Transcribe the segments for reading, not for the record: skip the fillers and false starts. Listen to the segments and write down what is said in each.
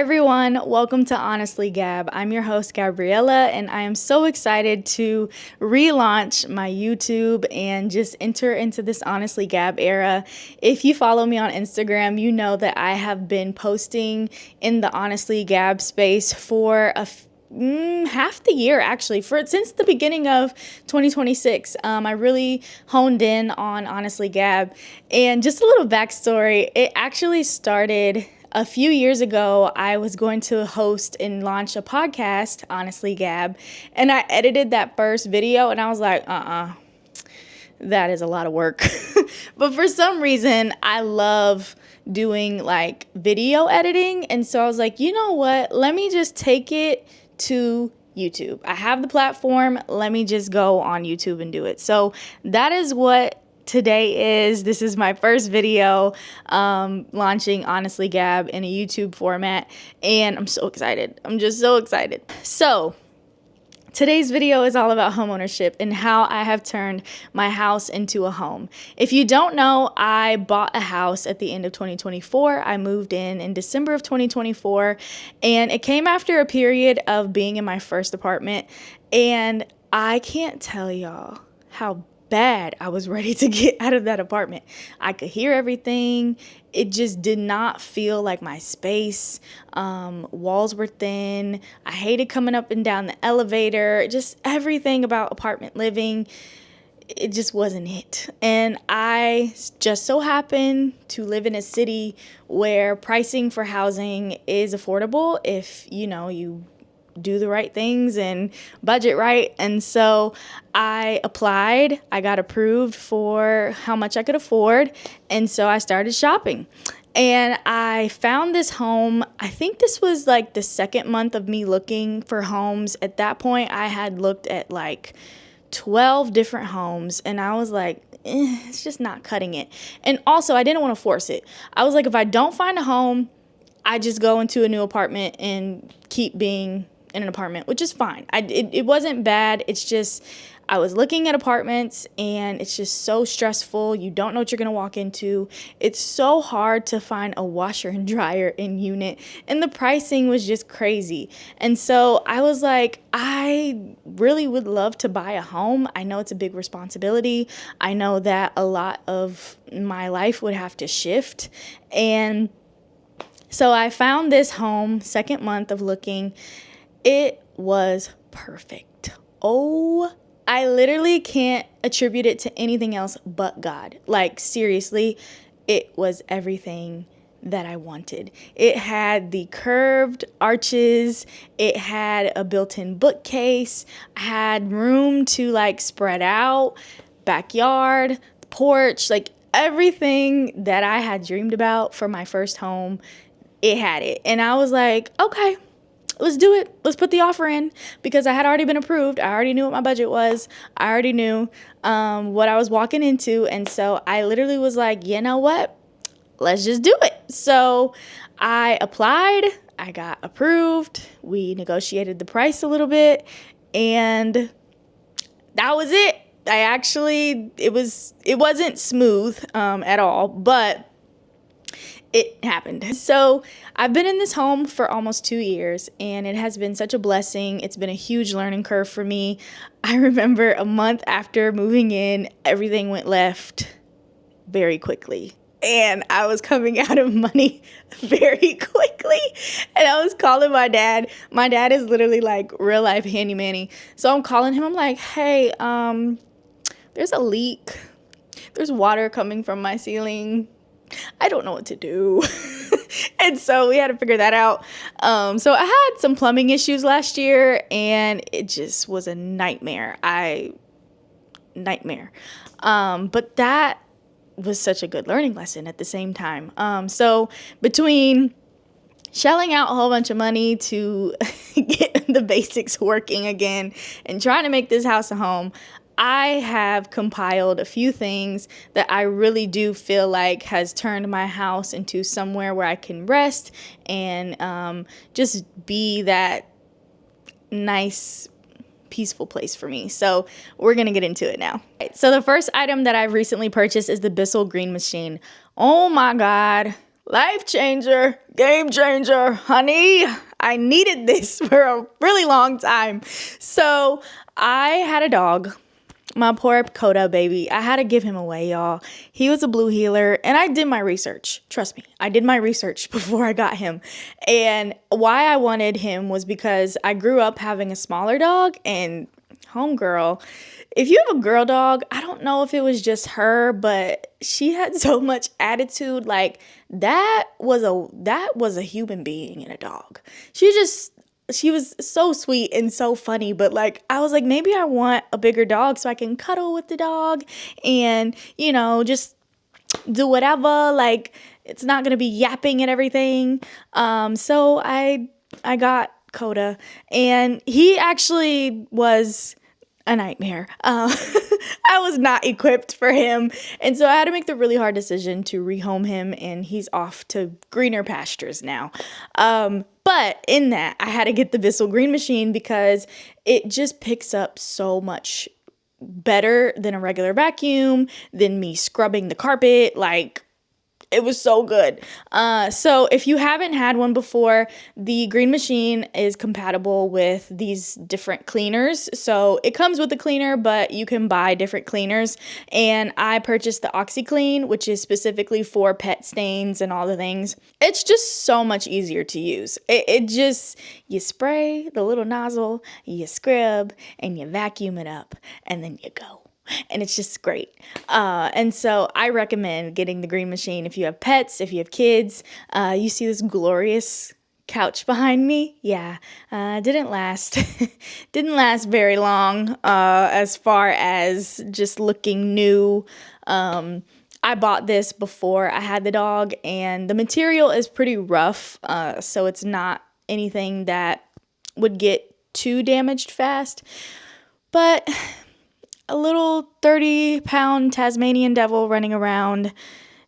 everyone, welcome to Honestly Gab. I'm your host Gabriella, and I am so excited to relaunch my YouTube and just enter into this Honestly Gab era. If you follow me on Instagram, you know that I have been posting in the Honestly Gab space for half the year, actually, since the beginning of 2026. I really honed in on Honestly Gab. And just a little backstory, it actually started a few years ago. I was going to host and launch a podcast, Honestly Gab, and I edited that first video and I was like, that is a lot of work. But for some reason, I love doing like video editing. And so I was like, you know what? Let me just take it to YouTube. I have the platform. Let me just go on YouTube and do it. So that is what today is. This is my first video launching Honestly Gab in a YouTube format, and I'm so excited. I'm just so excited. So today's video is all about homeownership and how I have turned my house into a home. If you don't know, I bought a house at the end of 2024. I moved in December of 2024, and it came after a period of being in my first apartment, and I can't tell y'all how bad I was ready to get out of that apartment. I could hear everything. It just did not feel like my space. Walls were thin. I hated coming up and down the elevator. Just everything about apartment living, it just wasn't it. And I just so happen to live in a city where pricing for housing is affordable if you do the right things and budget right. And so I applied, I got approved for how much I could afford. And so I started shopping and I found this home. I think this was like the second month of me looking for homes. At that point, I had looked at like 12 different homes and I was like, it's just not cutting it. And also I didn't want to force it. I was like, if I don't find a home, I just go into a new apartment and keep being in an apartment, which is fine. It wasn't bad. It's just I was looking at apartments and it's just so stressful. You don't know what you're going to walk into. It's so hard to find a washer and dryer in unit, and the pricing was just crazy. And so I was like, I really would love to buy a home. I know it's a big responsibility. I know that a lot of my life would have to shift. And so I found this home, second month of looking. It was perfect. Oh, I literally can't attribute it to anything else but God. Like, seriously, it was everything that I wanted. It had the curved arches. It had a built-in bookcase. I had room to like spread out, backyard, porch, like everything that I had dreamed about for my first home. It had it. And I was like, okay, let's do it. Let's put the offer in, because I had already been approved. I already knew what my budget was. I already knew what I was walking into. And so I literally was like, you know what? Let's just do it. So I applied. I got approved. We negotiated the price a little bit, and that was it. It wasn't smooth at all, but it happened. So I've been in this home for almost 2 years, and it has been such a blessing. It's been a huge learning curve for me. I remember a month after moving in, everything went left very quickly. And I was coming out of money very quickly. And I was calling my dad. My dad is literally like real life handy-manny. So I'm calling him. I'm like, hey, there's a leak. There's water coming from my ceiling. I don't know what to do. And so we had to figure that out. So I had some plumbing issues last year, and it just was a nightmare. But that was such a good learning lesson at the same time. So between shelling out a whole bunch of money to get the basics working again and trying to make this house a home, I have compiled a few things that I really do feel like has turned my house into somewhere where I can rest and just be that nice, peaceful place for me. So we're going to get into it now. So the first item that I've recently purchased is the Bissell Green Machine. Oh my God. Life changer, game changer, honey. I needed this for a really long time. So I had a dog, my poor Coda baby. I had to give him away, y'all. He was a blue heeler, and I did my research. Trust me, I did my research before I got him. And why I wanted him was because I grew up having a smaller dog, and homegirl, if you have a girl dog, I don't know if it was just her, but she had so much attitude. Like that was a human being in a dog. She was so sweet and so funny, but like I was like, maybe I want a bigger dog so I can cuddle with the dog and, just do whatever. Like it's not gonna be yapping and everything. So I got Coda, and he actually was a nightmare. I was not equipped for him, and so I had to make the really hard decision to rehome him, and he's off to greener pastures now. But in that, I had to get the Bissell Green Machine because it just picks up so much better than a regular vacuum, than me scrubbing the carpet. Like, it was so good. So if you haven't had one before, the Green Machine is compatible with these different cleaners. So it comes with a cleaner, but you can buy different cleaners. And I purchased the OxiClean, which is specifically for pet stains and all the things. It's just so much easier to use. You spray the little nozzle, you scrub, and you vacuum it up, and then you go. And it's just great. And so I recommend getting the Green Machine if you have pets, if you have kids. You see this glorious couch behind me? Yeah, didn't last. Didn't last very long as far as just looking new. I bought this before I had the dog, and the material is pretty rough, so it's not anything that would get too damaged fast. But a little 30-pound Tasmanian devil running around,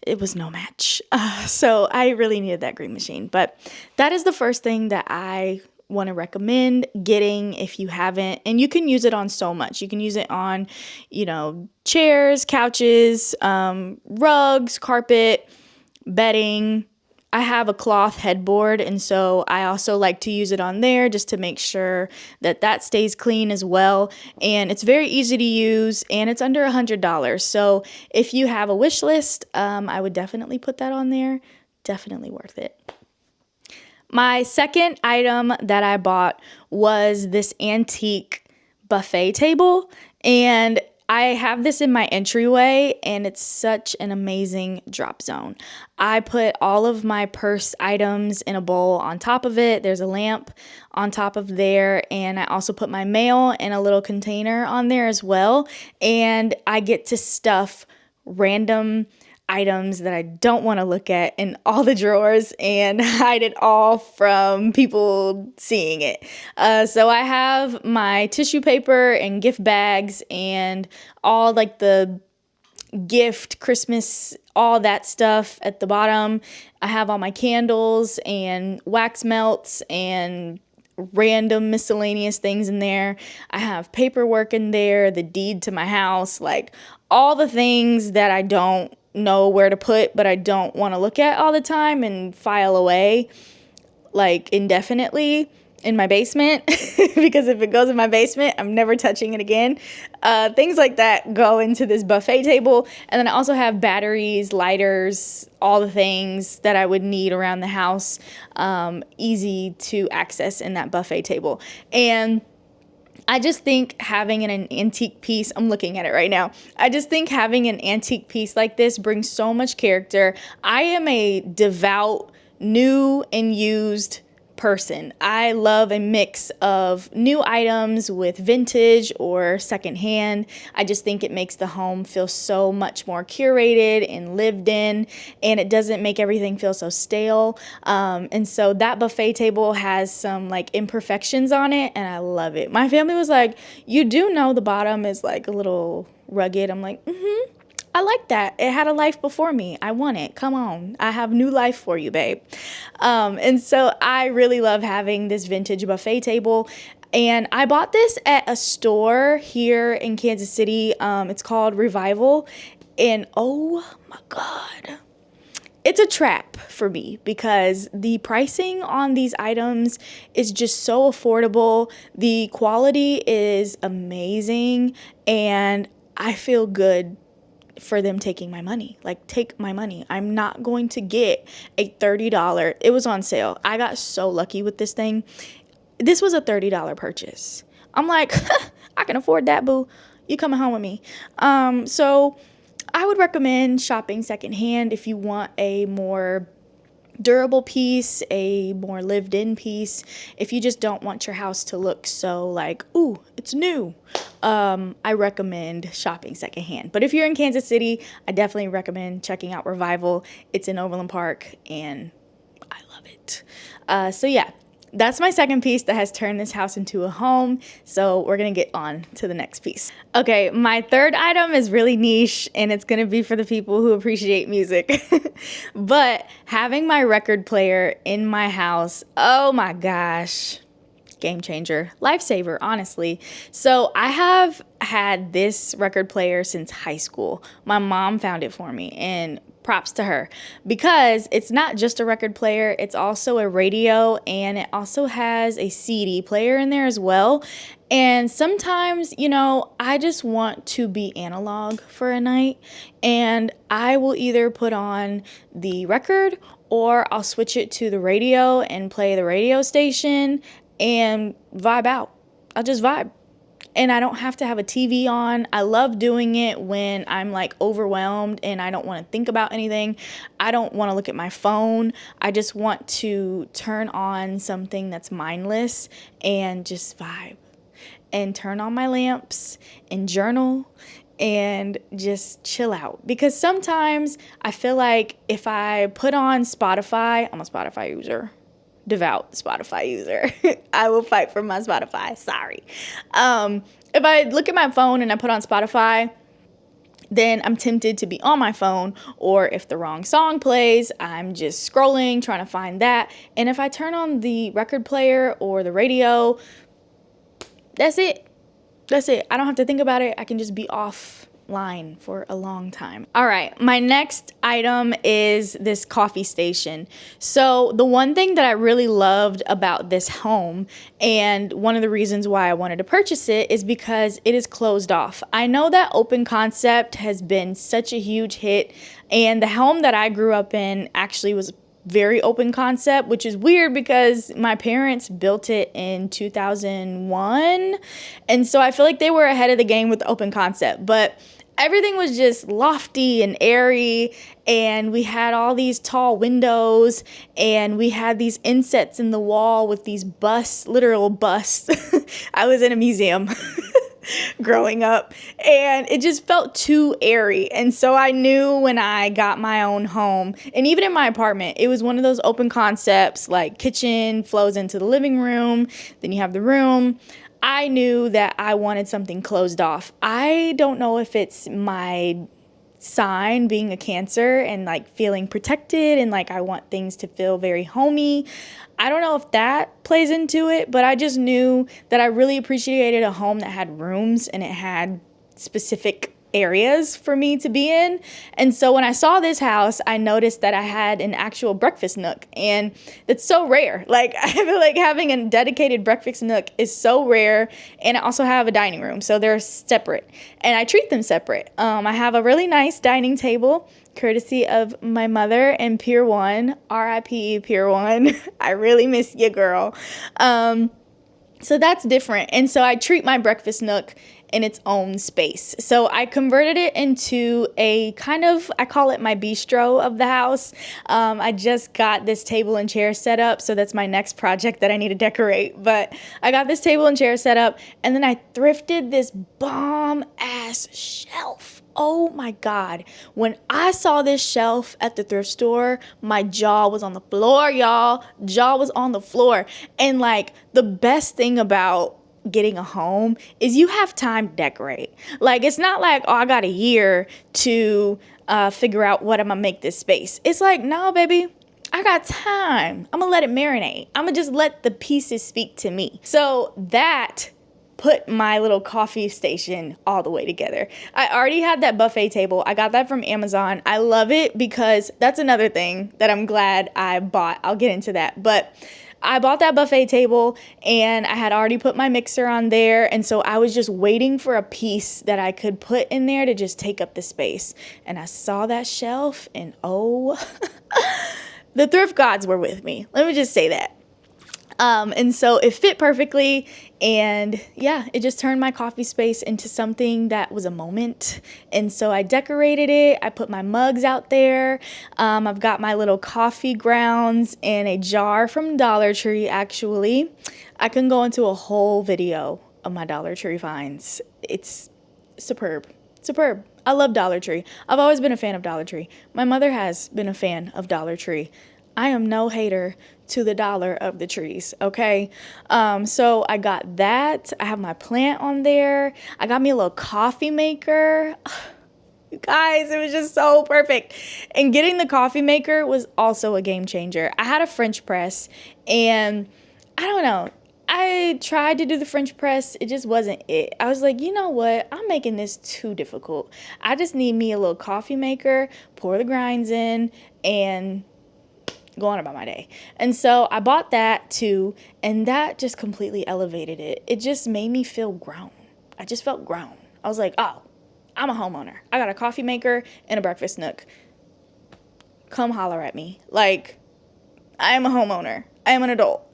it was no match. So I really needed that Green Machine. But that is the first thing that I want to recommend getting if you haven't. And you can use it on so much. You can use it on, chairs, couches, rugs, carpet, bedding. I have a cloth headboard, and so I also like to use it on there just to make sure that stays clean as well. And it's very easy to use, and it's under $100. So if you have a wish list, I would definitely put that on there. Definitely worth it. My second item that I bought was this antique buffet table, and I have this in my entryway, and it's such an amazing drop zone. I put all of my purse items in a bowl on top of it. There's a lamp on top of there, and I also put my mail in a little container on there as well. And I get to stuff random items that I don't want to look at in all the drawers and hide it all from people seeing it. So I have my tissue paper and gift bags and all like the gift, Christmas, all that stuff at the bottom. I have all my candles and wax melts and random miscellaneous things in there. I have paperwork in there, the deed to my house, like all the things that I don't know where to put, but I don't want to look at all the time and file away like indefinitely in my basement because if it goes in my basement, I'm never touching it again. Things like that go into this buffet table. And then I also have batteries, lighters, all the things that I would need around the house, easy to access in that buffet table. And I just think having an antique piece, I'm looking at it right now. I just think having an antique piece like this brings so much character. I am a devout new and used person. I love a mix of new items with vintage or secondhand. I just think it makes the home feel so much more curated and lived in, and it doesn't make everything feel so stale. And so that buffet table has some like imperfections on it, and I love it. My family was like, "You do know the bottom is like a little rugged." I'm like, "Mm-hmm. I like that. It had a life before me. I want it. Come on. I have new life for you, babe." And so I really love having this vintage buffet table. And I bought this at a store here in Kansas City. It's called Revival. And oh my God, it's a trap for me because the pricing on these items is just so affordable. The quality is amazing, and I feel good for them taking my money. Like, take my money. I'm not going to get a $30. It was on sale. I got so lucky with this thing. This was a $30 purchase. I'm like, I can afford that, boo. You coming home with me. So I would recommend shopping secondhand if you want a more durable piece, a more lived in piece. If you just don't want your house to look so like, ooh, it's new, I recommend shopping secondhand. But if you're in Kansas City, I definitely recommend checking out Revival. It's in Overland Park, and I love it. So yeah, that's my second piece that has turned this house into a home. So we're going to get on to the next piece. Okay, my third item is really niche, and it's going to be for the people who appreciate music. But having my record player in my house, oh my gosh, game changer, lifesaver, honestly. So I have had this record player since high school. My mom found it for me, and props to her, because it's not just a record player, it's also a radio, and it also has a CD player in there as well. And sometimes, I just want to be analog for a night, and I will either put on the record or I'll switch it to the radio and play the radio station and vibe out. I'll just vibe. And I don't have to have a TV on. I love doing it when I'm like overwhelmed and I don't want to think about anything. I don't want to look at my phone. I just want to turn on something that's mindless and just vibe and turn on my lamps and journal and just chill out. Because sometimes I feel like if I put on Spotify, I'm a Spotify user. Devout Spotify user. I will fight for my Spotify. Sorry. If I look at my phone and I put on Spotify, then I'm tempted to be on my phone, or if the wrong song plays, I'm just scrolling, trying to find that. And if I turn on the record player or the radio, that's it. That's it. I don't have to think about it. I can just be offline for a long time. All right, my next item is this coffee station. So the one thing that I really loved about this home, and one of the reasons why I wanted to purchase it, is because it is closed off. I know that open concept has been such a huge hit, and the home that I grew up in actually was very open concept, which is weird because my parents built it in 2001, and so I feel like they were ahead of the game with the open concept. But everything was just lofty and airy, and we had all these tall windows, and we had these insets in the wall with these busts, literal busts. I was in a museum growing up, and it just felt too airy. And so I knew when I got my own home, and even in my apartment, it was one of those open concepts, like kitchen flows into the living room, then you have the room. I knew that I wanted something closed off. I don't know if it's my sign, being a Cancer, and like feeling protected, and like I want things to feel very homey. I don't know if that plays into it, but I just knew that I really appreciated a home that had rooms and it had specific areas for me to be in. And so when I saw this house, I noticed that I had an actual breakfast nook, and it's so rare. Like, I feel like having a dedicated breakfast nook is so rare. And I also have a dining room, so they're separate, and I treat them separate. I have a really nice dining table, courtesy of my mother and Pier 1, RIP Pier 1. I really miss you, girl. So that's different. And so I treat my breakfast nook in its own space. So I converted it into a kind of, I call it my bistro of the house. I just got this table and chair set up, so that's my next project that I need to decorate. But I got this table and chair set up, and then I thrifted this bomb ass shelf. Oh my God. When I saw this shelf at the thrift store, my jaw was on the floor, y'all. Jaw was on the floor. And like, the best thing about getting a home is you have time to decorate. Like, it's not like, oh, I got a year to figure out what I'm gonna make this space. It's like, no, baby, I got time. I'm gonna let it marinate. I'm gonna just let the pieces speak to me. So that put my little coffee station all the way together. I already had that buffet table. I got that from Amazon. I love it because that's another thing that I'm glad I bought. I'll get into that. But I bought that buffet table and I had already put my mixer on there. And so I was just waiting for a piece that I could put in there to just take up the space. And I saw that shelf and oh, the thrift gods were with me. Let me just say that. And so it fit perfectly, and yeah, it just turned my coffee space into something that was a moment. And so I decorated it. I put my mugs out there. I've got my little coffee grounds in a jar from Dollar Tree, actually. I can go into a whole video of my Dollar Tree finds. It's superb. Superb. I love Dollar Tree. I've always been a fan of Dollar Tree. My mother has been a fan of Dollar Tree. I am no hater to the dollar of the trees, okay? So I got that. I have my plant on there. I got me a little coffee maker. You guys, it was just so perfect. And getting the coffee maker was also a game changer. I had a French press, and I don't know. I tried to do the French press. It just wasn't it. I was like, you know what? I'm making this too difficult. I just need me a little coffee maker, pour the grinds in, and go on about my day. And so I bought that too, and that just completely elevated it. It just made me feel grown. I just felt grown. I was like, oh, I'm a homeowner. I got a coffee maker and a breakfast nook. Come holler at me. Like, I am a homeowner. I am an adult.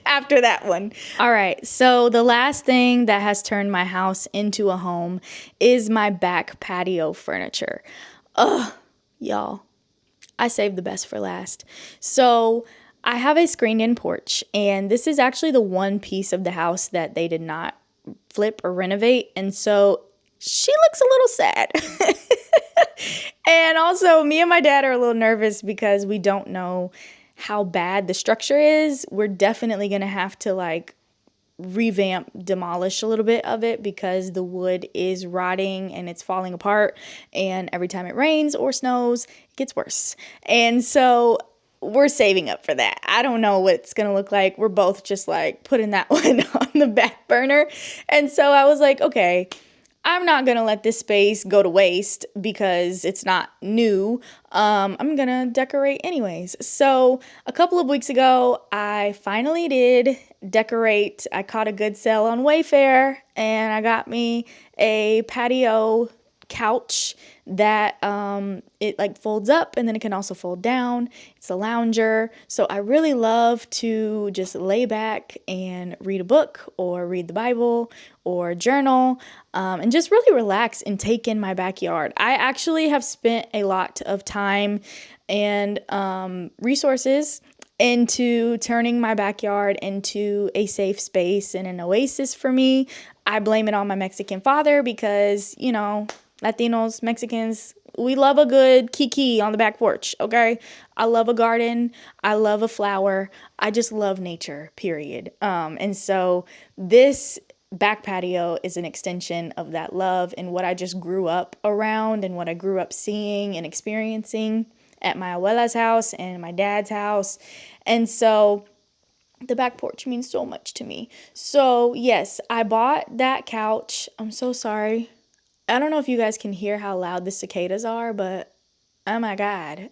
After that one. All right. So the last thing that has turned my house into a home is my back patio furniture. Ugh, y'all. I saved the best for last. So I have a screened-in porch, and this is actually the one piece of the house that they did not flip or renovate, and so she looks a little sad. And also, me and my dad are a little nervous because we don't know how bad the structure is. We're definitely going to have to revamp, demolish a little bit of it because the wood is rotting and it's falling apart, and every time it rains or snows it gets worse. And so we're saving up for that. I don't know what it's gonna look like. We're both just putting that one on the back burner. And so I was like, okay, I'm not going to let this space go to waste because it's not new. I'm going to decorate anyways. So a couple of weeks ago, I finally did decorate. I caught a good sale on Wayfair, and I got me a patio couch that it folds up, and then it can also fold down. It's a lounger. So I really love to just lay back and read a book or read the Bible or journal, and just really relax and take in my backyard. I actually have spent a lot of time and resources into turning my backyard into a safe space and an oasis for me. I blame it on my Mexican father because, Latinos, Mexicans, we love a good kiki on the back porch, okay? I love a garden. I love a flower. I just love nature, period. And so this back patio is an extension of that love and what I just grew up around and what I grew up seeing and experiencing at my abuela's house and my dad's house. And so the back porch means so much to me. So yes, I bought that couch. I'm so sorry. I don't know if you guys can hear how loud the cicadas are, but oh my God.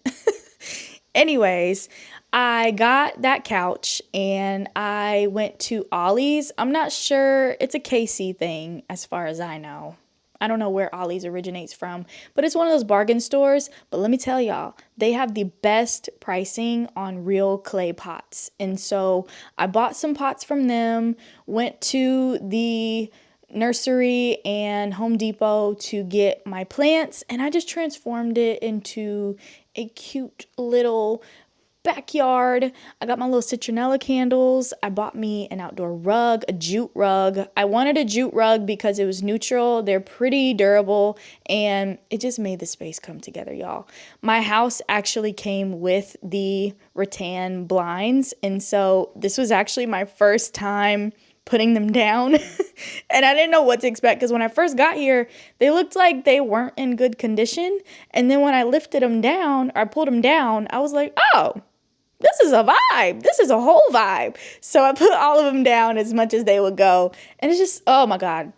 Anyways, I got that couch and I went to Ollie's. I'm not sure. It's a KC thing as far as I know. I don't know where Ollie's originates from, but it's one of those bargain stores. But let me tell y'all, they have the best pricing on real clay pots. And so I bought some pots from them, went to the nursery and Home Depot to get my plants, and I just transformed it into a cute little backyard. I got my little citronella candles. I bought me an outdoor rug, a jute rug. I wanted a jute rug because it was neutral. They're pretty durable, and it just made the space come together, y'all. My house actually came with the rattan blinds, and so this was actually my first time putting them down. And I didn't know what to expect because when I first got here, they looked like they weren't in good condition. And then when I lifted them down, or I pulled them down, I was like, oh, this is a vibe. This is a whole vibe. So I put all of them down as much as they would go. And it's just, oh my God,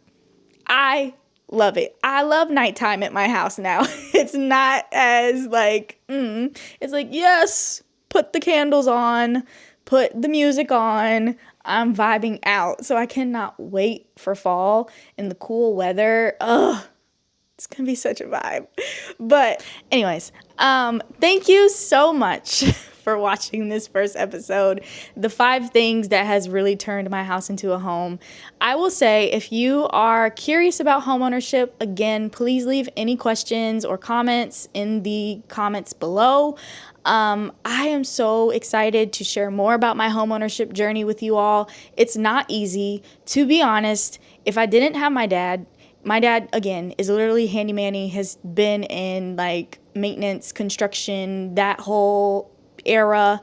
I love it. I love nighttime at my house now. It's not as like, it's like, yes, put the candles on, put the music on. I'm vibing out. So I cannot wait for fall and the cool weather. Ugh. It's going to be such a vibe. But anyways, thank you so much for watching this first episode, the 5 things that has really turned my house into a home. I will say, if you are curious about homeownership, again, please leave any questions or comments in the comments below. I am so excited to share more about my homeownership journey with you all. It's not easy. To be honest, if I didn't have my dad, again, is literally handyman-y, has been in like maintenance, construction, that whole era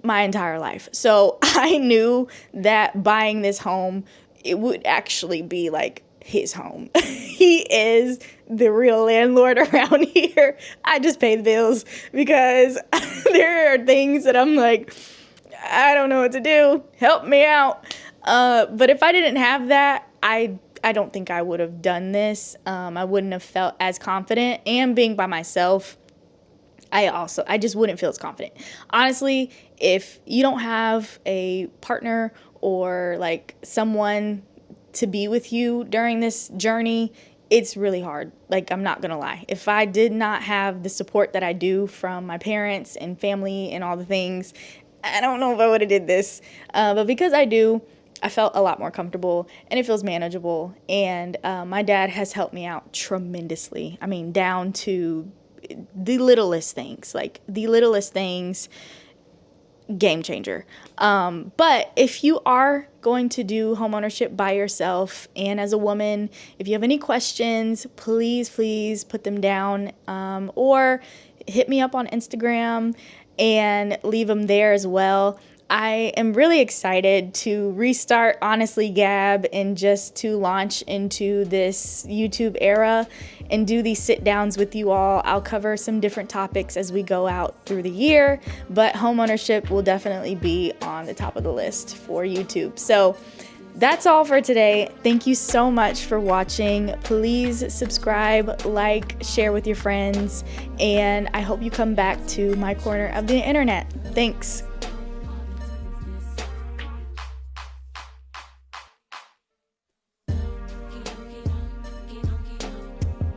my entire life. So I knew that buying this home, it would actually be like his home. He is the real landlord around here. I just pay the bills because there are things that I'm like, I don't know what to do. Help me out. But if I didn't have that, I don't think I would have done this. I wouldn't have felt as confident, and being by myself, I just wouldn't feel as confident. Honestly, if you don't have a partner or like someone to be with you during this journey, it's really hard. Like, I'm not gonna lie. If I did not have the support that I do from my parents and family and all the things, I don't know if I would have did this. But because I do, I felt a lot more comfortable, and it feels manageable. And my dad has helped me out tremendously. I mean, down to the littlest things, game changer. But if you are going to do homeownership by yourself and as a woman, if you have any questions, please put them down, or hit me up on Instagram and leave them there as well. I am really excited to restart Honestly Gab and just to launch into this YouTube era and do these sit downs with you all. I'll cover some different topics as we go out through the year, but homeownership will definitely be on the top of the list for YouTube. So that's all for today. Thank you so much for watching. Please subscribe, like, share with your friends, and I hope you come back to my corner of the internet. Thanks.